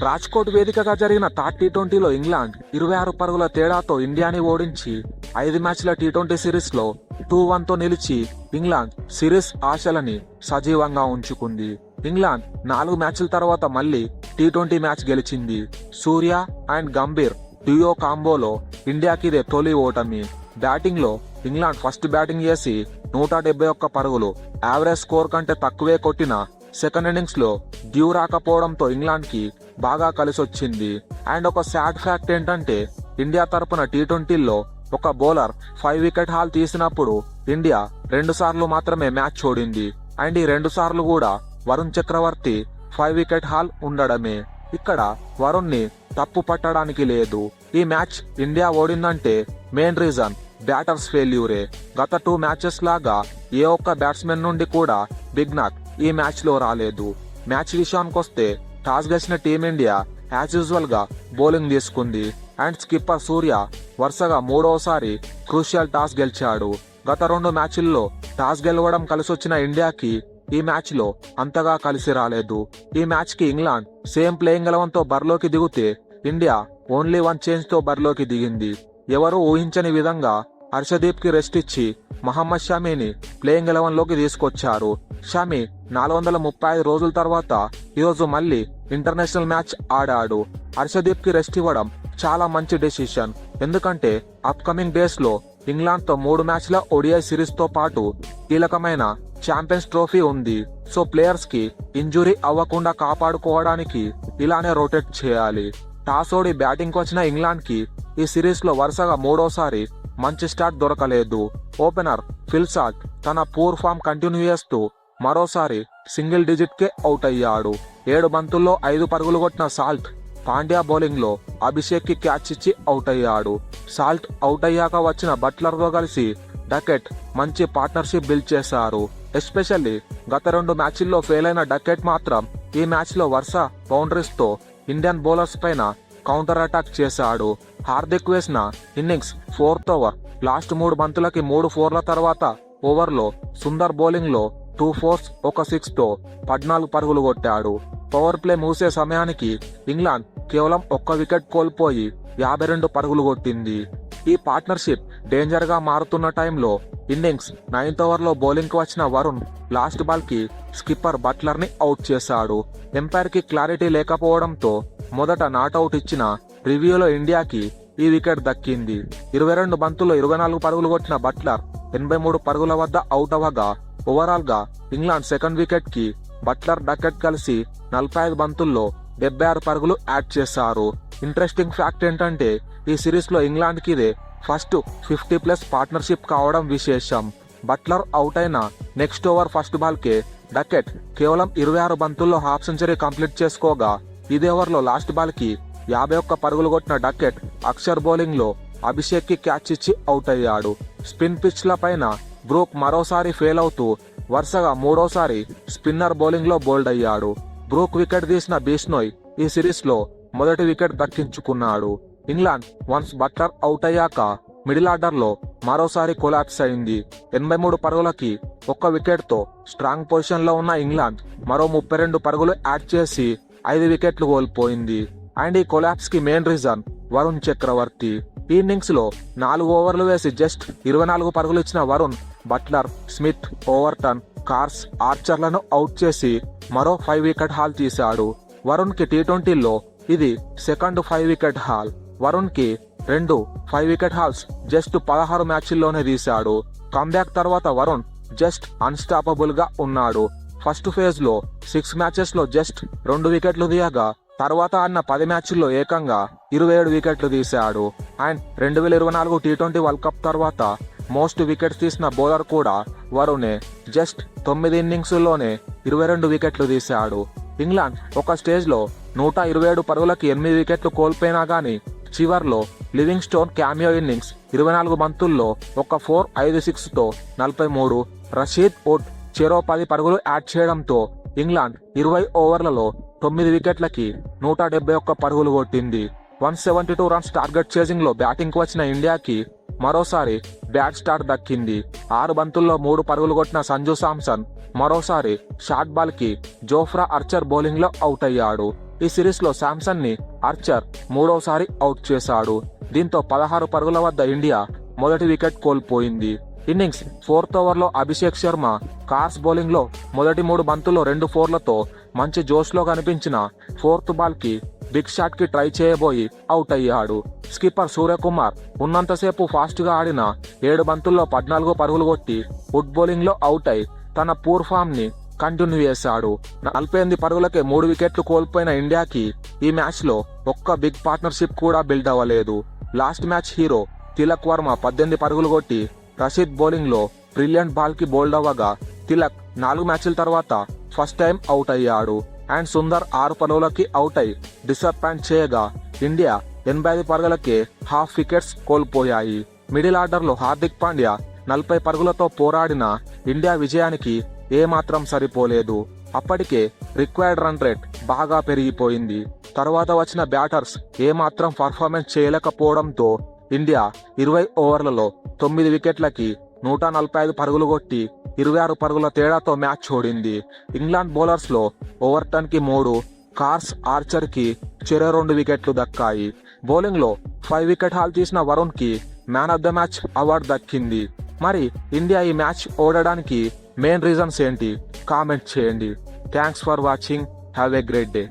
రాజ్కోట్ వేదికగా జరిగిన third టీ20లో England 26 పరుగుల తేడాతో ఇండియాని ఓడించి 5 మ్యాచ్ల టీ20 సిరీస్ లో 2-1తో నిలిచి ఇంగ్లాండ్ సిరీస్ ఆశలని సజీవంగా ఉంచుకుంది. ఇంగ్లాండ్ 4 మ్యాచ్ల తర్వాత మళ్లీ టీ20 మ్యాచ్ గెలిచింది. సూర్య అండ్ గంభీర్ డ్యూయో కాంబోలో ఇండియాకి ఇదే తొలి ఓటమి. బ్యాటింగ్ లో ఇంగ్లాండ్ ఫస్ట్ బ్యాటింగ్ చేసి 171 పరుగులు యావరేజ్ స్కోర్ కంటే తక్కువే కొట్టిన సెకండ్ ఇన్నింగ్స్ లో డ్యూ రాకపోవడంతో ఇంగ్లాండ్ కి బాగా కలిసొచ్చింది. అండ్ ఒక సాడ్ ఫ్యాక్ట్ ఏంటంటే ఇండియా తరపున టీ20లో ఒక బౌలర్ 5 వికెట్ హాల్ తీసినప్పుడు ఇండియా 2 సార్లు మాత్రమే మ్యాచ్ ఓడింది. అండ్ ఈ 2 సార్లు కూడా వరుణ్ చక్రవర్తి 5 వికెట్ హాల్ ఉండడమే. ఇక్కడ వరుణ్ ని తప్పు పట్టడానికి లేదు. ఈ మ్యాచ్ ఇండియా ఓడిందంటే మెయిన్ రీజన్ బ్యాటర్స్ ఫెయిల్యూరే. గత 2 మ్యాచెస్ లాగా ఏ ఒక్క బ్యాట్స్మెన్ నుండి కూడా బిగ్ నాక్ ఈ మ్యాచ్ లో రాలేదు. మ్యాచ్ విషయానికొస్తే టాస్ గెలిచిన టీమిండియా యాజ్ యూజువల్ గా బౌలింగ్ తీసుకుంది. అండ్ స్కిప్పర్ సూర్య వరుసగా 3వసారి క్రూషియల్ టాస్ గెలిచాడు. గత 2 మ్యాచ్ల్లో టాస్ గెలవడం కలిసొచ్చిన ఇండియాకి ఈ మ్యాచ్ లో అంతగా కలిసి రాలేదు. ఈ మ్యాచ్ కి ఇంగ్లాండ్ సేమ్ ప్లేయింగ్ 11తో బరిలోకి దిగితే ఇండియా ఓన్లీ 1 చేంజ్ తో బరిలోకి దిగింది. ఎవరూ ఊహించని విధంగా హర్షదీప్ కి రెస్ట్ ఇచ్చి మహమ్మద్ షమీని ప్లేయింగ్ 11లోకి తీసుకొచ్చారు. షమీ 435 రోజుల తర్వాత ఈరోజు మళ్లీ ఇంటర్నేషనల్ మ్యాచ్ ఆడాడు. హర్షదీప్ కి రెస్ట్ ఇవ్వడం చాలా మంచి డెసిషన్. ఎందుకంటే అప్కమింగ్ డేస్ లో ఇంగ్లాండ్ తో 3 మ్యాచ్ల ఓడిఐ సిరీస్ తో పాటు కీలకమైన ఛాంపియన్స్ ట్రోఫీ ఉంది. సో ప్లేయర్స్ కి ఇంజురీ అవ్వకుండా కాపాడుకోవడానికి ఇలానే రొటేట్ చేయాలి. టాస్ ఓడి బ్యాటింగ్ కు వచ్చిన ఇంగ్లాండ్ కి ఈ సిరీస్ లో వరుసగా 3వసారి మంచి స్టార్ట్ దొరకలేదు. ఓపెనర్ ఫిల్ సాల్ట్ తన పూర్ ఫామ్ కంటిన్యూ చేస్తూ మరోసారి సింగిల్ డిజిట్ కే అవుట్ అయ్యాడు. 7 బంతుల్లో 5 పరుగులు కొట్టిన సాల్ట్ పాండ్యా బౌలింగ్ లో అభిషేక్ కి క్యాచ్ ఇచ్చి అవుట్ అయ్యాడు. సాల్ట్ అవుట్ అయ్యాక వచ్చిన బట్లర్ తో కలిసి డకెట్ మంచి పార్ట్నర్షిప్ బిల్డ్ చేశారు. ఎస్పెషల్లీ గత 2 మ్యాచ్ల్లో ఫెయిల్ అయిన డకెట్ మాత్రం ఈ మ్యాచ్ లో వరుస బౌండరీస్ తో ఇండియన్ బౌలర్స్ పైన కౌంటర్ అటాక్ చేశాడు. హార్దిక్ వేసిన ఇన్నింగ్స్ 4th ఓవర్ లాస్ట్ 3 బంతులకి 3 4ల తర్వాత ఓవర్ లో సుందర్ బౌలింగ్ లో 2 4s 1 6 తో 14 పరుగులు కొట్టాడు. పవర్ ప్లే ముగిసే సమయానికి ఇంగ్లాండ్ కేవలం 1 వికెట్ కోల్పోయి 52 పరుగులు కొట్టింది. ఈ పార్ట్నర్షిప్ డేంజర్ గా మారుతున్న టైంలో ఇన్నింగ్స్ 9th ఓవర్ లో బౌలింగ్ కు వచ్చిన వరుణ్ లాస్ట్ బాల్ కి స్కిప్పర్ బట్లర్ ని అవుట్ చేశాడు. ఎంపైర్ కి క్లారిటీ లేకపోవడంతో మొదట నాట్అవుట్ ఇచ్చిన రివ్యూలో ఇండియాకి ఈ వికెట్ దక్కింది. 22 బంతుల్లో 24 పరుగులు కొట్టిన బట్లర్ 83 పరుగుల వద్ద అవుట్ అవ్వగా ఓవరాల్ గా ఇంగ్లాండ్ సెకండ్ వికెట్ కి బట్లర్ డకెట్ కలిసి 45 బంతుల్లో 76 పరుగులు యాడ్ చేశారు. ఇంట్రెస్టింగ్ ఫ్యాక్ట్ ఏంటంటే ఈ సిరీస్ లో ఇంగ్లాండ్ కి ఇదే ఫస్ట్ 50+ పార్ట్నర్షిప్ కావడం విశేషం. బట్లర్ అవుట్ అయిన నెక్స్ట్ ఓవర్ ఫస్ట్ బాల్ కే డకెట్ కేవలం 26 బంతుల్లో హాఫ్ సెంచరీ కంప్లీట్ చేసుకోగా ఇదే ఓవర్ లో లాస్ట్ బాల్ కి 51 పరుగులు కొట్టిన డకెట్ అక్షర్ బౌలింగ్ లో అభిషేక్ కి క్యాచ్ ఇచ్చి అవుట్ అయ్యాడు. స్పిన్ పిచ్ల పైన బ్రూక్ మరోసారి ఫెయిల్ అవుతూ వరుసగా 3వసారి స్పిన్నర్ బౌలింగ్ లో బౌల్డ్ అయ్యాడు. బ్రూక్ వికెట్ తీసిన బిష్నోయ్ ఈ సిరీస్ లో మొదటి వికెట్ దక్కించుకున్నాడు. ఇంగ్లాండ్ వన్స్ బట్లర్ అవుట్ అయ్యాక మిడిల్ ఆర్డర్ లో మరోసారి కొలాప్స్ అయింది. 83 పరుగులకి 1 వికెట్ తో స్ట్రాంగ్ పొజిషన్ లో ఉన్న ఇంగ్లాండ్ మరో 32 పరుగులు యాడ్ చేసి 5 వికెట్లు కోల్పోయింది. అండ్ ఈ కొలాప్స్ కి మెయిన్ రీజన్ వరుణ్ చక్రవర్తి. ఈ ఇన్నింగ్స్ లో 4 ఓవర్లు వేసి జస్ట్ 24 పరుగులు ఇచ్చిన Varun Buttler, Smith, Overton, Carse, ఆర్చర్లను అవుట్ చేసి మరో 5 వికెట్ హాల్ తీశాడు. వరుణ్ కి టీ20లో ఇది సెకండ్ 5 వికెట్ హాల్. వరుణ్ కి 2 5 వికెట్ హాల్స్ జస్ట్ 16 మ్యాచ్ల్లోనే తీశాడు. కమ్బ్యాక్ తర్వాత వరుణ్ జస్ట్ అన్స్టాపబుల్ గా ఉన్నాడు. ఫస్ట్ ఫేజ్ లో 6 మ్యాచెస్ లో జస్ట్ 2 వికెట్లు తీయగా తర్వాత ఆడిన 10 మ్యాచ్ల్లో ఏకంగా 27 వికెట్లు తీశాడు. అండ్ 2024 టీ20 వరల్డ్ కప్ తర్వాత మోస్ట్ వికెట్స్ తీసిన బౌలర్ కూడా వరుణే. జస్ట్ 9 ఇన్నింగ్స్లోనే 22 వికెట్లు తీశాడు. ఇంగ్లాండ్ ఒక స్టేజ్ లో 127 పరుగులకి 8 వికెట్లు కోల్పోయినా గానీ చివర్లో లివింగ్ స్టోన్ క్యామియో ఇన్నింగ్స్ 24 బంతుల్లో 1 4 5 6 తో 43, రషీద్ వుడ్ చెరో 10 పరుగులు యాడ్ చేయడంతో ఇంగ్లాండ్ 20 ఓవర్లలో 9 వికెట్లకి 171 పరుగులు కొట్టింది. 172 రన్స్ టార్గెట్ చేసింగ్ లో బ్యాటింగ్ కు వచ్చిన ఇండియాకి మరోసారి బ్యాట్ స్టార్ట్ దక్కింది. 6 బంతుల్లో 3 పరుగులు కొట్టిన సంజు శాంసన్ మరోసారి షార్ట్ బాల్ కి జోఫ్రా ఆర్చర్ బౌలింగ్ లో అవుట్ అయ్యాడు. ఈ సిరీస్ లో శాంసన్ ని ఆర్చర్ మూడోసారి అవుట్ చేశాడు. దీంతో 16 పరుగుల వద్ద ఇండియా మొదటి వికెట్ కోల్పోయింది. ఇన్నింగ్స్ 4th ఓవర్లో అభిషేక్ శర్మ కార్స్ బౌలింగ్ లో మొదటి 3 బంతుల్లో 2 4లతో మంచి జోష్ లో కనిపించిన 4th బాల్ కి బిగ్ షాట్ కి ట్రై చేయబోయి అవుట్ అయ్యాడు. స్కిప్పర్ సూర్యకుమార్ ఉన్నంతసేపు ఫాస్ట్ గా ఆడిన 7 బంతుల్లో 14 పరుగులు కొట్టి వుడ్ బౌలింగ్ లో అవుట్ అయి తన పూర్ ఫామ్ ని కంటిన్యూ చేశాడు. 48 పరుగులకే 3 వికెట్లు కోల్పోయిన ఇండియాకి ఈ మ్యాచ్ లో ఒక్క బిగ్ పార్ట్నర్షిప్ కూడా బిల్డ్ అవ్వలేదు. Last match hero Tilak Varma 18 పరుగులు కొట్టి రషీద్ బౌలింగ్ లో బ్రిలియంట్ బాల్ కి బౌల్డ్ అవ్వగా తిలక్ 4 మ్యాచ్ల తర్వాత ఫస్ట్ టైం అవుట్ అయ్యాడు. అండ్ సుందర్ 6 పరుగులకి అవుట్ అయి డిసప్పాయింట్ చేయగా ఇండియా 85 పరుగులకే హాఫ్ వికెట్స్ కోల్పోయాయి. మిడిల్ ఆర్డర్ లో హార్దిక్ పాండ్యా 40 పరుగులతో పోరాడిన ఇండియా విజయానికి ఏమాత్రం సరిపోలేదు. అప్పటికే రిక్వైర్డ్ రన్ రేట్ బాగా పెరిగిపోయింది. తర్వాత వచ్చిన బ్యాటర్స్ ఏమాత్రం పర్ఫార్మెన్స్ చేయలేకపోవడంతో ఇండియా 20 ఓవర్లలో 9 వికెట్లకి 145 పరుగులు కొట్టి 26 పరుగుల తేడాతో మ్యాచ్ ఓడింది. ఇంగ్లాండ్ బౌలర్స్ లో ఓవర్టన్ కి 3, కార్స్ ఆర్చర్ కి చెరో 2 వికెట్లు దక్కాయి. బౌలింగ్ లో 5 వికెట్ హాల్ తీసిన వరుణ్ కి man of the match award దక్కింది. మరి ఇండియా ఈ మ్యాచ్ ఓడడానికి మెయిన్ రీజన్స్ ఏంటి? కామెంట్ చేయండి. Thanks for watching. Have a great day.